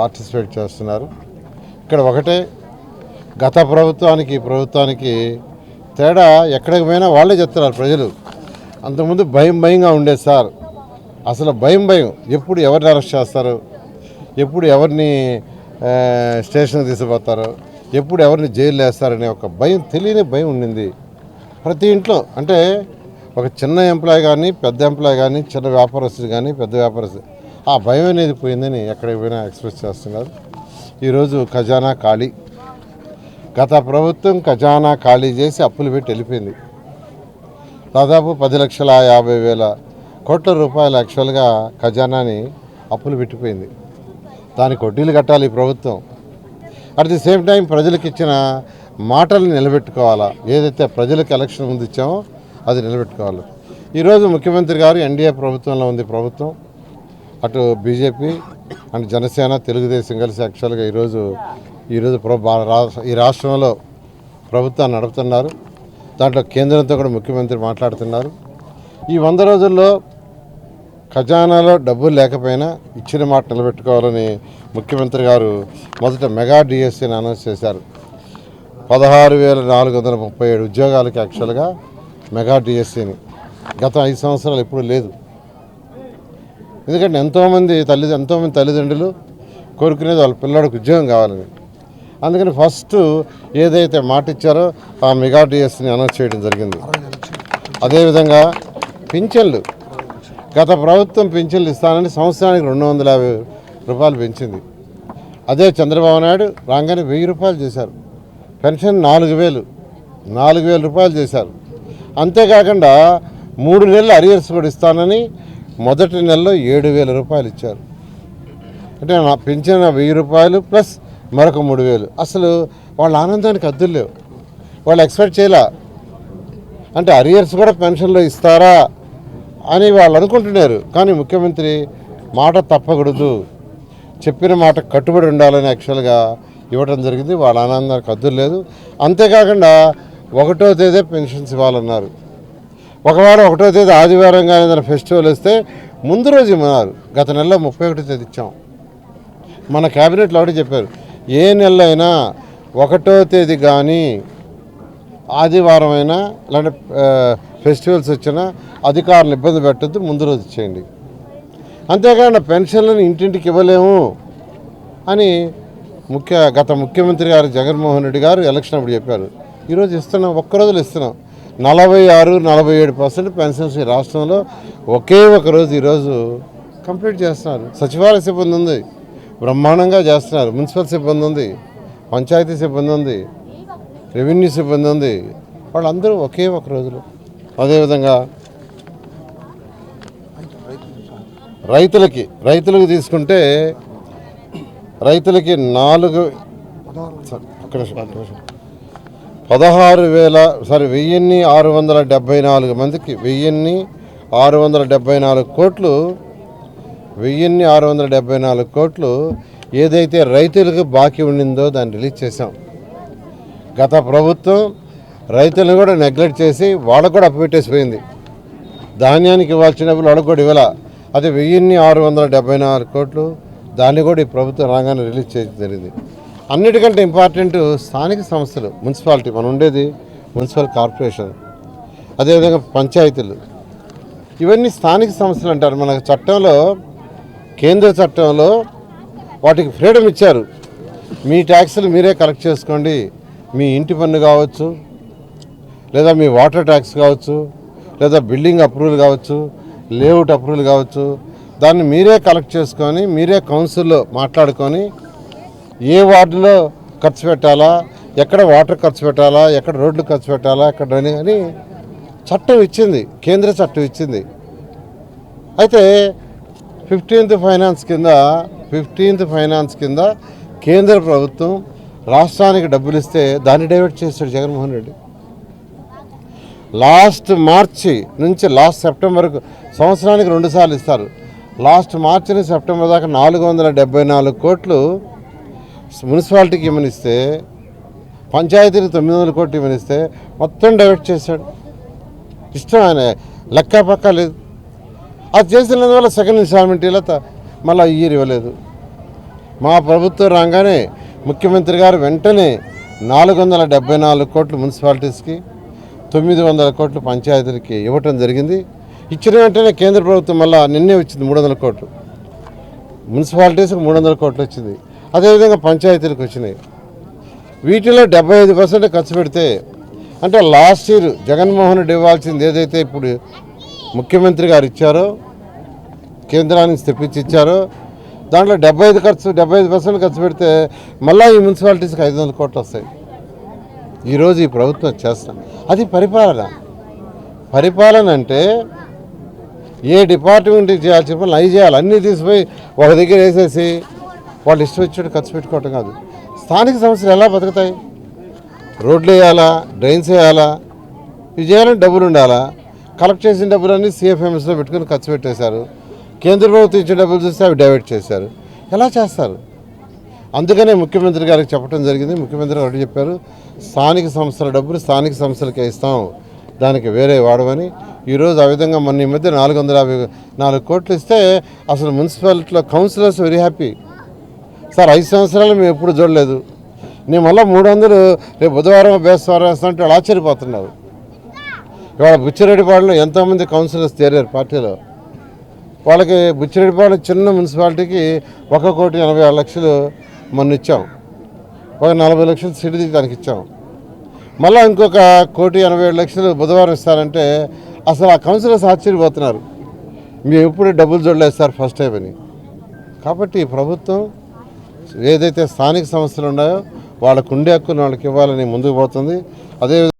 Participate చేస్తున్నారు. ఇక్కడ ఒకటే, గత ప్రభుత్వానికి ఈ ప్రభుత్వానికి తేడా ఎక్కడికి పోయినా వాళ్ళే చెప్తున్నారు ప్రజలు. అంతకుముందు భయంగా ఉండేది సార్, అసలు భయం ఎప్పుడు ఎవరిని అరెస్ట్ చేస్తారు, ఎప్పుడు ఎవరిని స్టేషన్కి తీసుకుపోతారు, ఎప్పుడు ఎవరిని జైలు వేస్తారనే ఒక భయం, తెలియని భయం ఉండింది ప్రతి ఇంట్లో. అంటే ఒక చిన్న ఎంప్లాయ్ కానీ, పెద్ద ఎంప్లాయ్ కానీ, చిన్న వ్యాపారస్తులు కానీ, పెద్ద వ్యాపారస్తులు, ఆ భయం అనేది పోయిందని ఎక్కడికి పోయినా ఎక్స్ప్రెస్ చేస్తున్నారు. ఈరోజు ఖజానా ఖాళీ. గత ప్రభుత్వం ఖజానా ఖాళీ చేసి అప్పులు పెట్టి వెళ్ళిపోయింది. దాదాపు 10,50,000 కోట్ల రూపాయలు యాక్చువల్గా ఖజానాని అప్పులు పెట్టిపోయింది. దానికి వడ్డీలు కట్టాలి ఈ ప్రభుత్వం. అట్ ది సేమ్ టైం ప్రజలకు ఇచ్చిన మాటలను నిలబెట్టుకోవాలా. ఏదైతే ప్రజలకు ఎలక్షన్ ముందు ఇచ్చామో అది నిలబెట్టుకోవాలి. ఈరోజు ముఖ్యమంత్రి గారు ఎన్డీఏ ప్రభుత్వంలో ఉంది ప్రభుత్వం. అటు బీజేపీ అండ్ జనసేన, తెలుగుదేశం కలిసి యాక్చువల్గా ఈరోజు ఈ రాష్ట్రంలో ప్రభుత్వాన్ని నడుపుతున్నారు. దాంట్లో కేంద్రంతో కూడా ముఖ్యమంత్రి మాట్లాడుతున్నారు. ఈ 100 రోజుల్లో ఖజానాలో డబ్బులు లేకపోయినా ఇచ్చిన మాట నిలబెట్టుకోవాలని ముఖ్యమంత్రి గారు మొదట మెగా డిఎస్సీని అనౌన్స్ చేశారు. 16,437 ఉద్యోగాలకి యాక్చువల్గా మెగా డిఎస్సీని గత 5 సంవత్సరాలు ఎప్పుడు లేదు. ఎందుకంటే ఎంతోమంది తల్లిదండ్రులు కోరుకునేది వాళ్ళ పిల్లడికి ఉద్యోగం కావాలని. అందుకని ఫస్ట్ ఏదైతే మాట ఇచ్చారో ఆ మెగా డిఎస్సీని అనౌన్స్ చేయడం జరిగింది. అదేవిధంగా పింఛన్లు, గత ప్రభుత్వం పింఛన్లు ఇస్తానని సంవత్సరానికి 250 రూపాయలు పెంచింది. అదే చంద్రబాబు నాయుడు రాగానే 1000 రూపాయలు చేశారు. పెన్షన్ 4,000 రూపాయలు చేశారు. అంతేకాకుండా 3 నెలలు అరియర్స్ కూడా ఇస్తానని మొదటి నెలలో 7,000 రూపాయలు ఇచ్చారు. అంటే నా పెన్షన్ 1000 రూపాయలు ప్లస్ మరొక 3,000. అసలు వాళ్ళ ఆనందానికి హద్దులు లేవు. వాళ్ళు ఎక్స్పెక్ట్ చేయలే. అంటే అరియర్స్ కూడా పెన్షన్లో ఇస్తారా అని వాళ్ళు అనుకుంటున్నారు. కానీ ముఖ్యమంత్రి మాట తప్పకూడదు, చెప్పిన మాట కట్టుబడి ఉండాలని యాక్చువల్గా ఇవ్వడం జరిగింది. వాళ్ళ ఆనందానికి హద్దులు లేదు. అంతేకాకుండా 1వ తేదీ పెన్షన్స్ ఇవ్వాలన్నారు. ఒకవేళ 1వ తేదీ ఆదివారంగా ఏదైనా ఫెస్టివల్ వస్తే ముందు రోజు ఇవ్వన్నారు. గత నెలలో 31వ తేదీ ఇచ్చాం. మన క్యాబినెట్లో ఒకటి చెప్పారు, ఏ నెల అయినా 1వ తేదీ కానీ ఆదివారం అయినా అలాంటి ఫెస్టివల్స్ వచ్చినా అధికారులు ఇబ్బంది పెట్టద్దు, ముందు రోజు ఇచ్చేయండి. అంతేకాకుండా పెన్షన్లను ఇంటింటికి ఇవ్వలేము అని గత ముఖ్యమంత్రి గారు జగన్మోహన్ రెడ్డి గారు ఎలక్షన్ అప్పుడు చెప్పారు. ఈరోజు ఇస్తున్నాం, ఒక్కరోజులు ఇస్తున్నాం. 46-47% పెన్షన్స్ ఈ రాష్ట్రంలో ఒకే ఒక రోజు ఈరోజు కంప్లీట్ చేస్తున్నారు. సచివాలయ సిబ్బంది ఉంది, బ్రహ్మాండంగా చేస్తున్నారు. మున్సిపల్ సిబ్బంది ఉంది, పంచాయతీ సిబ్బంది ఉంది, రెవెన్యూ సిబ్బంది ఉంది. వాళ్ళందరూ ఒకే ఒక రోజులో. అదేవిధంగా రైతులకు తీసుకుంటే రైతులకి 1,674 మందికి 1,674 కోట్లు ఏదైతే రైతులకు బాకీ ఉండిందో దాన్ని రిలీజ్ చేశాం. గత ప్రభుత్వం రైతులను కూడా నెగ్లెక్ట్ చేసి వాళ్ళకు కూడా అప్పు పెట్టేసిపోయింది. ధాన్యానికి ఇవ్వాల్సిన డబ్బులు వాళ్ళకు కూడా ఇవ్వాల. అదే 1,674 కోట్లు దాన్ని కూడా ఈ ప్రభుత్వం రాగానే రిలీజ్ చేయడం జరిగింది. అన్నిటికంటే ఇంపార్టెంట్ స్థానిక సంస్థలు, మున్సిపాలిటీ, మనం ఉండేది మున్సిపల్ కార్పొరేషన్, అదేవిధంగా పంచాయతీలు, ఇవన్నీ స్థానిక సంస్థలు అంటారు. మన చట్టంలో, కేంద్ర చట్టంలో వాటికి ఫ్రీడమ్ ఇచ్చారు. మీ ట్యాక్సులు మీరే కలెక్ట్ చేసుకోండి. మీ ఇంటి పన్ను కావచ్చు, లేదా మీ వాటర్ ట్యాక్స్ కావచ్చు, లేదా బిల్డింగ్ అప్రూవల్ కావచ్చు, లేఅవుట్ అప్రూవల్ కావచ్చు, దాన్ని మీరే కలెక్ట్ చేసుకొని మీరే కౌన్సిల్లో మాట్లాడుకొని ఏ వార్డులో ఖర్చు పెట్టాలా, ఎక్కడ వాటర్ ఖర్చు పెట్టాలా, ఎక్కడ రోడ్లు ఖర్చు పెట్టాలా, ఎక్కడ అని చట్టం ఇచ్చింది, కేంద్ర చట్టం ఇచ్చింది. అయితే 15th ఫైనాన్స్ కింద కేంద్ర ప్రభుత్వం రాష్ట్రానికి డబ్బులు ఇస్తే దాన్ని డైవర్ట్ చేస్తాడు జగన్మోహన్ రెడ్డి. లాస్ట్ మార్చి నుంచి లాస్ట్ సెప్టెంబర్కు సంవత్సరానికి 2 సార్లు ఇస్తారు. లాస్ట్ మార్చి నుంచి సెప్టెంబర్ దాకా 474 కోట్లు మున్సిపాలిటీకి ఇవ్వనిస్తే, పంచాయతీకి 900 కోట్లు ఇవ్వనిస్తే మొత్తం డైవర్ట్ చేశాడు. ఇష్టం ఆయన, లెక్క పక్క లేదు. అది చేసినందువల్ల సెకండ్ ఇన్స్టాల్మెంట్ ఇలా మళ్ళీ ఇయర్ ఇవ్వలేదు. మా ప్రభుత్వం రాగానే ముఖ్యమంత్రి గారు వెంటనే 474 కోట్లు మున్సిపాలిటీస్కి, 900 కోట్లు పంచాయతీలకి ఇవ్వటం జరిగింది. ఇచ్చిన వెంటనే కేంద్ర ప్రభుత్వం మళ్ళీ నిన్నే వచ్చింది 300 కోట్లు, మున్సిపాలిటీస్కి 300 కోట్లు వచ్చింది. అదేవిధంగా పంచాయతీలకు వచ్చినాయి. వీటిలో 75% ఖర్చు పెడితే, అంటే లాస్ట్ ఇయర్ జగన్మోహన్ రెడ్డి ఇవ్వాల్సింది ఏదైతే ఇప్పుడు ముఖ్యమంత్రి గారు ఇచ్చారో, కేంద్రానికి తెప్పించి ఇచ్చారో, దాంట్లో 75% ఖర్చు పెడితే మళ్ళీ ఈ మున్సిపాలిటీస్కి 500 కోట్లు వస్తాయి. ఈరోజు ఈ ప్రభుత్వం చేస్తాం. అది పరిపాలన అంటే ఏ డిపార్ట్మెంట్ చేయాల్సిన పనులు అవి చేయాలి. అన్నీ తీసిపోయి ఒక దగ్గర వేసేసి వాళ్ళు ఇష్టం వచ్చినట్టు ఖర్చు పెట్టుకోవటం కాదు. స్థానిక సంస్థలు ఎలా బతుకుతాయి? రోడ్లు వేయాలా, డ్రైన్స్ వేయాలా, ఇవి చేయాలంటే డబ్బులు ఉండాలా. కలెక్ట్ చేసిన డబ్బులన్నీ CFMSలో పెట్టుకుని ఖర్చు పెట్టేశారు. కేంద్ర ప్రభుత్వం ఇచ్చిన డబ్బులు చూస్తే అవి డైవర్ట్ చేశారు. ఎలా చేస్తారు? అందుకనే ముఖ్యమంత్రి గారికి చెప్పడం జరిగింది. ముఖ్యమంత్రి గారు చెప్పారు, స్థానిక సంస్థల డబ్బులు స్థానిక సంస్థలకే ఇస్తాం, దానికి వేరే వాడమని. ఈరోజు ఆ విధంగా మొన్న ఈ మధ్య 454 కోట్లు ఇస్తే అసలు మున్సిపాలిటీలో కౌన్సిలర్స్ వెరీ హ్యాపీ. సార్ 5 సంవత్సరాలు మేము ఎప్పుడు చూడలేదు, నేను మళ్ళీ 300 రేపు బుధవారం బేస్తవారం వేస్తానంటే వాళ్ళు ఆశ్చర్యపోతున్నారు. ఇవాళ బుచ్చిరెడ్డిపాడులో ఎంతోమంది కౌన్సిలర్స్ చేరారు పార్టీలో. వాళ్ళకి బుచ్చిరెడ్డిపాడు చిన్న మున్సిపాలిటీకి 1,86,00,000 మొన్న ఇచ్చాం. ఒక 40 లక్షలు సిడిది దానికి ఇచ్చాం. మళ్ళీ ఇంకొక 1,87,00,000 బుధవారం ఇస్తారంటే అసలు ఆ కౌన్సిలర్స్ ఆశ్చర్యపోతున్నారు, మేము ఎప్పుడు డబ్బులు చూడలేదు సార్ ఫస్ట్ టైం అని. కాబట్టి ఈ ప్రభుత్వం ఏదైతే స్థానిక సంస్థలు ఉన్నాయో వాళ్ళకు ఉండే హక్కును వాళ్ళకి ఇవ్వాలని ముందుకు పోతుంది. అదే